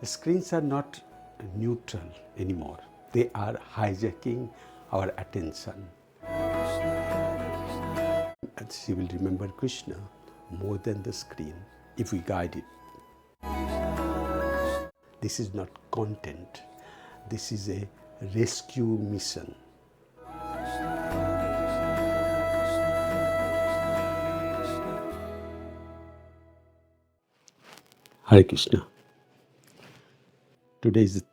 Screens are not neutral anymore. They are hijacking our attention. As you will remember Krishna more than the screen if we guide it. This is not content. This is a rescue mission. Hare Krishna. Today is the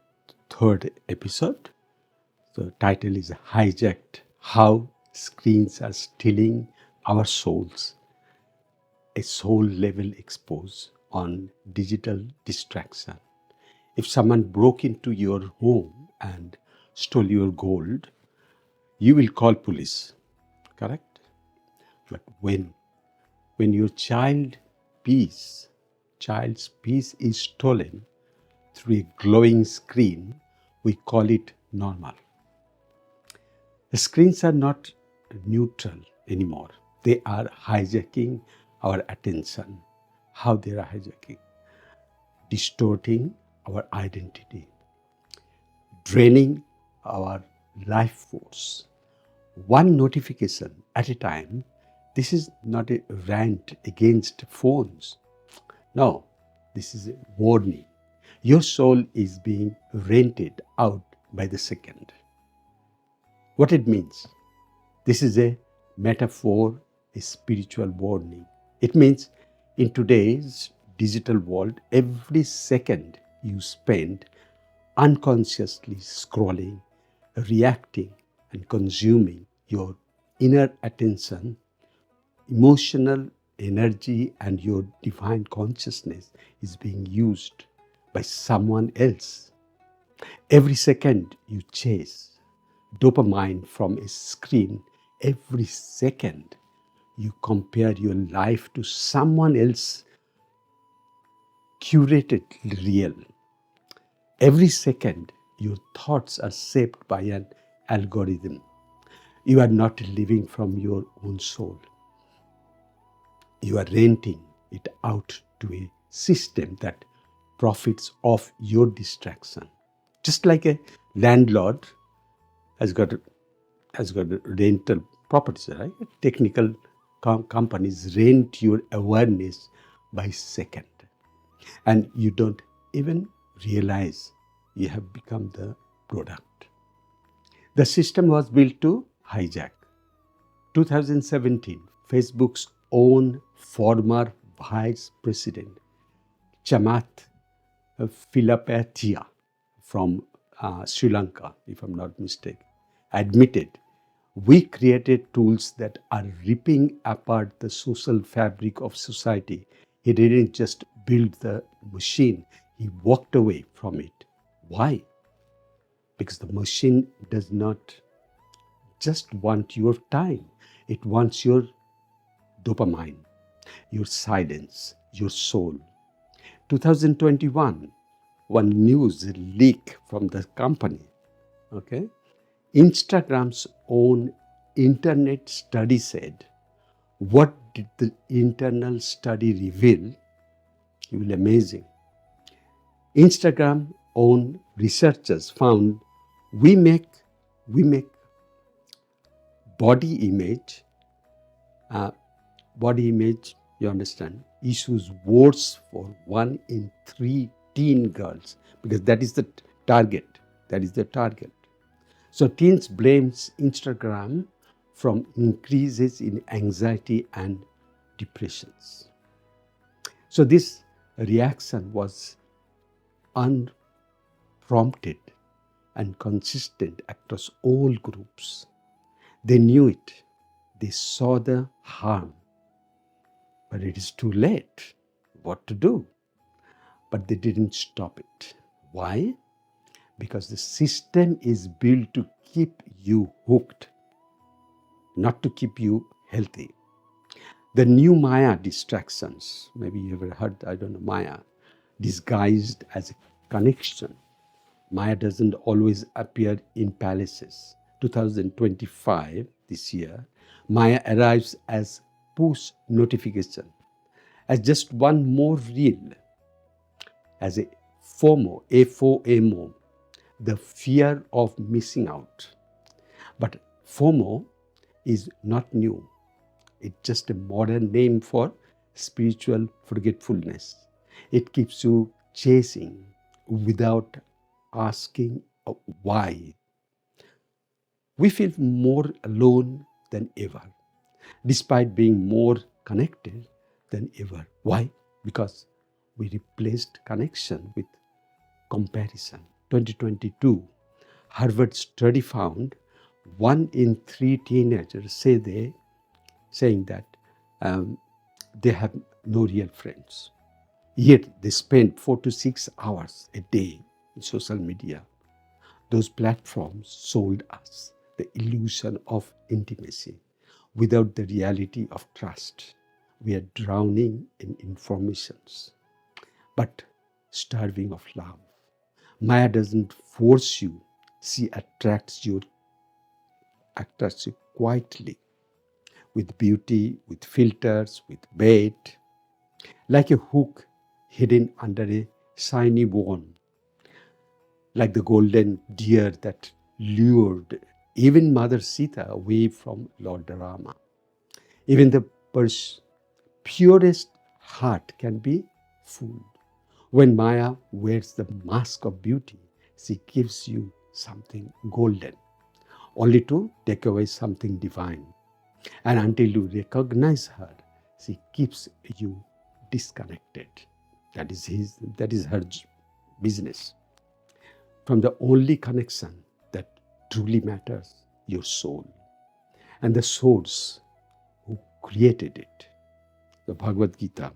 third episode. The title is Hijacked, How Screens Are Stealing Our Souls. A soul level expose on digital distraction. If someone broke into your home and stole your gold, you will call police, correct? But when your child's peace is stolen through a glowing screen, we call it normal. The screens are not neutral anymore. They are hijacking our attention. How they are hijacking? Distorting our identity, draining our life force. One notification at a time. This is not a rant against phones. No, this is a warning. Your soul is being rented out by the second. What it means? This is a metaphor, a spiritual warning. It means in today's digital world, every second you spend unconsciously scrolling, reacting, and consuming, your inner attention, emotional energy, and your divine consciousness is being used by someone else. Every second you chase dopamine from a screen, every second you compare your life to someone else curated real. Every second your thoughts are shaped by an algorithm. You are not living from your own soul. You are renting it out to a system that profits off your distraction. Just like a landlord has got rental properties, right? Technical companies rent your awareness by second. And you don't even realize you have become the product. The system was built to hijack. 2017, Facebook's own former vice president, Chamath Palihapitiya from Sri Lanka, if I'm not mistaken, admitted, we created tools that are ripping apart the social fabric of society. He didn't just build the machine, he walked away from it. Why? Because the machine does not just want your time, it wants your dopamine, your silence, your soul. 2021, one news leak from the company, okay? Instagram's own internet study said, what did the internal study reveal? It will be amazing. Instagram own researchers found we make body image, you understand, issues worse for 1 in 3 teen girls, because that is the target. So teens blames Instagram from increases in anxiety and depressions. So this reaction was unprompted and consistent across all groups. They knew it. They saw the harm. But it is too late. What to do? But they didn't stop it. Why? Because the system is built to keep you hooked, not to keep you healthy. The new Maya distractions, maybe you ever heard, I don't know, Maya, disguised as a connection. Maya doesn't always appear in palaces. 2025, this year, Maya arrives as push notification, as just one more reel, as a FOMO, F-O-M-O, the fear of missing out. But FOMO is not new. It's just a modern name for spiritual forgetfulness. It keeps you chasing without asking why. We feel more alone than ever, despite being more connected than ever. Why? Because we replaced connection with comparison. 2022, Harvard study found 1 in 3 teenagers saying that they have no real friends. Yet they spend 4 to 6 hours a day in social media. Those platforms sold us the illusion of intimacy without the reality of trust. We are drowning in informations, but starving of love. Maya doesn't force you. She attracts you quietly, with beauty, with filters, with bait, like a hook hidden under a shiny bone, like the golden deer that lured even Mother Sita away from Lord Rama. Even the purest heart can be fooled. When Maya wears the mask of beauty, she gives you something golden, only to take away something divine. And until you recognize her, she keeps you disconnected. That is her business. From the only connection that truly matters, your soul. And the source who created it. The Bhagavad Gita,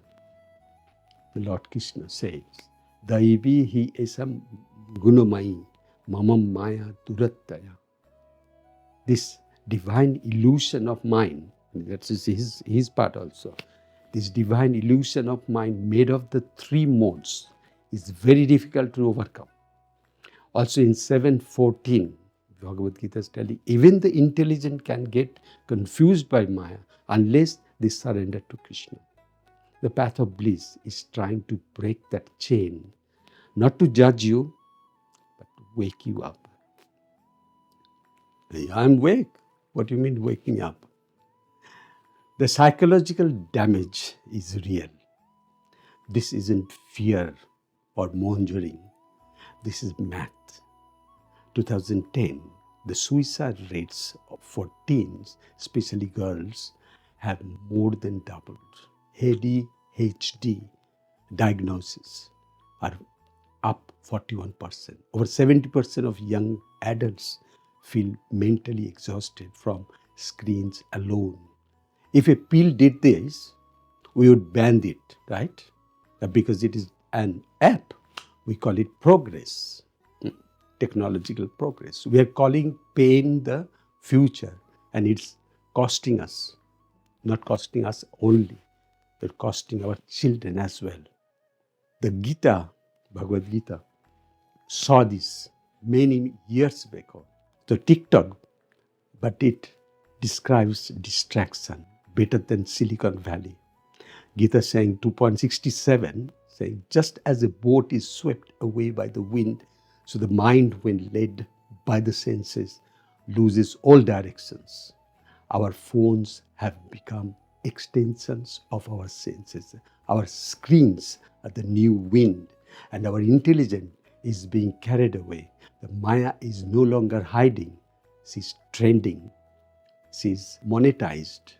the Lord Krishna says, Daivi hi esam gunamai mamam maya durattaya. This divine illusion of mind, that is his part also, this divine illusion of mind made of the 3 modes is very difficult to overcome. Also in 7:14, Bhagavad Gita is telling, even the intelligent can get confused by Maya unless they surrender to Krishna. The path of bliss is trying to break that chain, not to judge you, but to wake you up. I'm awake. What do you mean waking up? The psychological damage is real. This isn't fear or mongering. This is math. 2010, the suicide rates for teens, especially girls, have more than doubled. ADHD diagnoses are up 41%. Over 70% of young adults feel mentally exhausted from screens alone. If a pill did this, we would ban it, right? Because it is an app. We call it progress, technological progress. We are calling pain the future, and it's costing us, not costing us only, but costing our children as well. The Gita, Bhagavad Gita, saw this many years ago. So TikTok, but it describes distraction better than Silicon Valley. Gita saying 2.67, saying just as a boat is swept away by the wind, so the mind, when led by the senses, loses all directions. Our phones have become extensions of our senses. Our screens are the new wind, and our intelligence is being carried away. The Maya is no longer hiding. She's trending. She's monetized.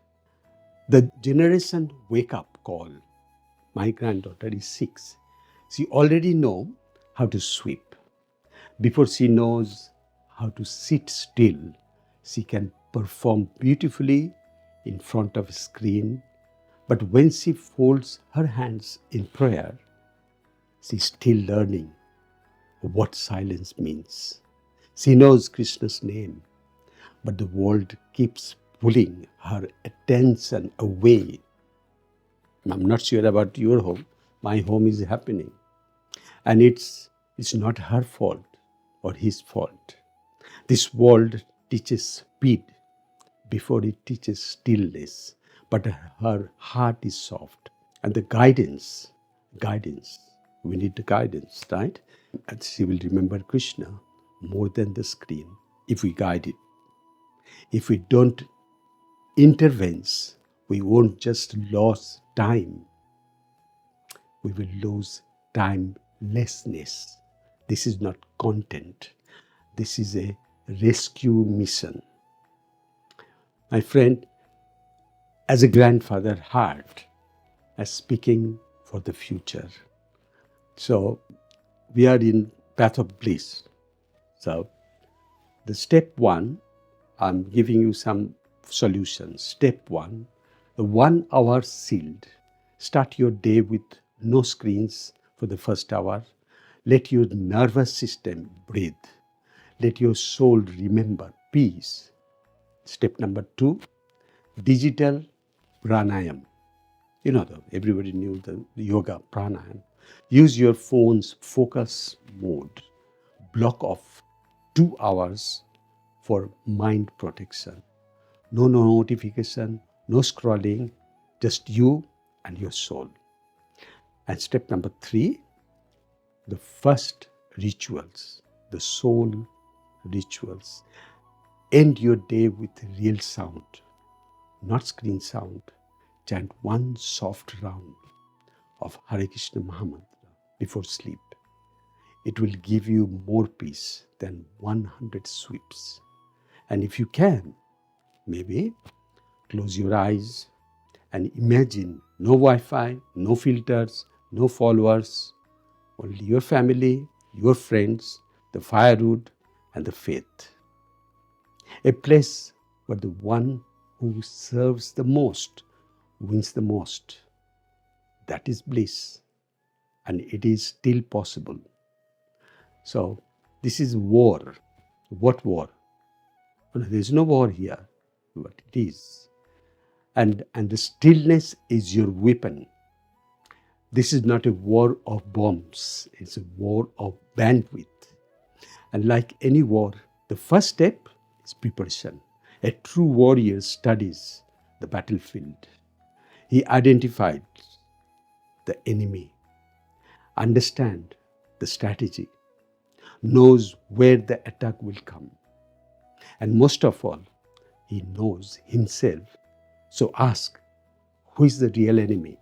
The generation wake-up call. My granddaughter is 6. She already knows how to sweep. Before she knows how to sit still, she can perform beautifully in front of a screen. But when she folds her hands in prayer, she's still learning what silence means. She knows Krishna's name, but the world keeps pulling her attention away. I'm not sure about your home. My home is happening. And it's not her fault or his fault. This world teaches speed before it teaches stillness. But her heart is soft. And the guidance We need the guidance, right? And she will remember Krishna more than the screen if we guide it. If we don't intervene, we won't just lose time, we will lose timelessness. This is not content. This is a rescue mission. My friend, as a grandfather heart, as speaking for the future. So we are in path of bliss. So the step one, I'm giving you some solutions. Step one, the 1 hour sealed. Start your day with no screens for the first hour. Let your nervous system breathe. Let your soul remember peace. Step number 2, digital pranayam. You know, everybody knew the yoga pranayam. Use your phone's focus mode. Block off 2 hours for mind protection. No notification, no scrolling, just you and your soul. And step number 3, the first rituals, the soul rituals. End your day with real sound, not screen sound. Chant one soft round of Hare Krishna Mahamantra before sleep. It will give you more peace than 100 sweeps. And if you can, maybe close your eyes and imagine no Wi-Fi, no filters, no followers, only your family, your friends, the firewood, and the faith. A place where the one who serves the most wins the most. That is bliss, and it is still possible. So this is war. What war? Well, there is no war here, but it is. And the stillness is your weapon. This is not a war of bombs. It's a war of bandwidth. And like any war, the first step is preparation. A true warrior studies the battlefield. He identified the enemy, understands the strategy, knows where the attack will come. And most of all, he knows himself. So ask, who is the real enemy?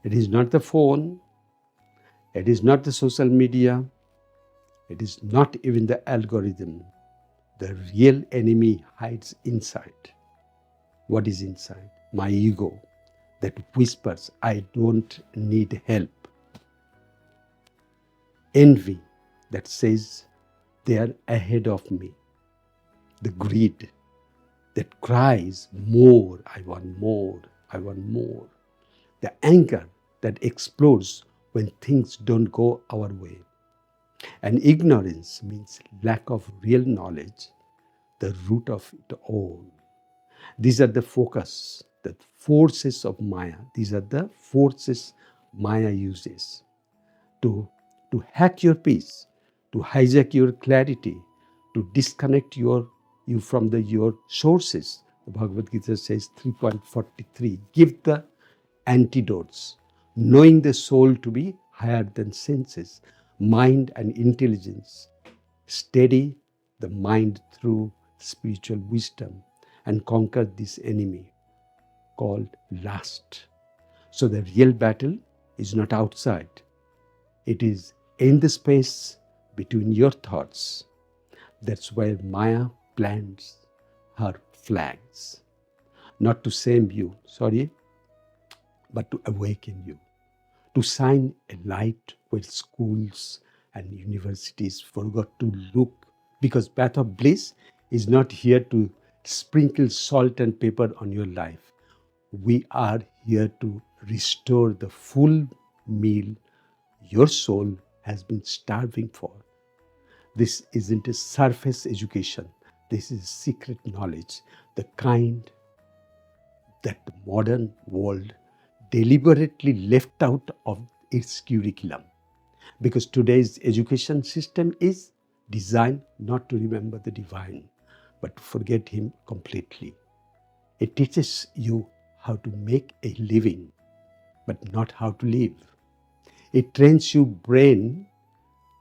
It is not the phone. It is not the social media. It is not even the algorithm. The real enemy hides inside. What is inside? My ego that whispers, I don't need help. Envy that says, they are ahead of me. The greed that cries, more, I want more, I want more. The anger that explodes when things don't go our way. And ignorance means lack of real knowledge, the root of it all. These are the focus, the forces of Maya. These are the forces Maya uses to hack your peace, to hijack your clarity, to disconnect you from your sources. The Bhagavad Gita says 3.43, give the antidotes, knowing the soul to be higher than senses, mind and intelligence. Steady the mind through spiritual wisdom and conquer this enemy called lust. So the real battle is not outside. It is in the space between your thoughts. That's where Maya plants her flags. Not to shame you, but to awaken you. To shine a light where schools and universities forgot to look. Because Path of Bliss is not here to sprinkle salt and pepper on your life. We are here to restore the full meal your soul has been starving for. This isn't a surface education. This is secret knowledge, the kind that the modern world deliberately left out of its curriculum. Because today's education system is designed not to remember the divine, but to forget him completely. It teaches you how to make a living, but not how to live. It trains your brain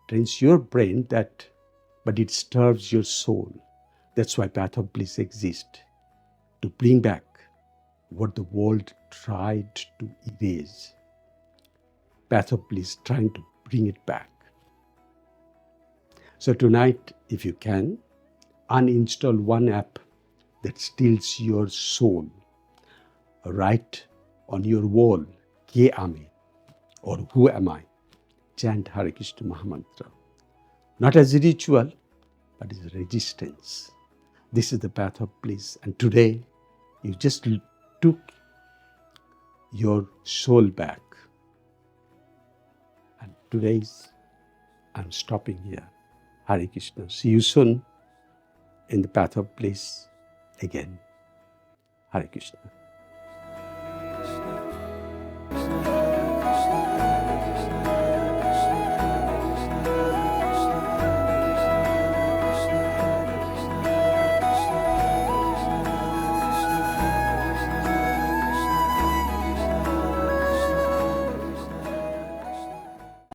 that, but it starves your soul. That's why path of bliss exists, to bring back what the world tried to erase. Path of bliss trying to bring it back. So tonight, if you can, uninstall one app that steals your soul. Write on your wall, Ke Ame, or Who Am I? Chant Hare Krishna Mahamantra. Not as a ritual, but as a resistance. This is the path of bliss. And today, you just took your soul back. And today's, I'm stopping here. Hare Krishna. See you soon in the path of bliss again. Hare Krishna.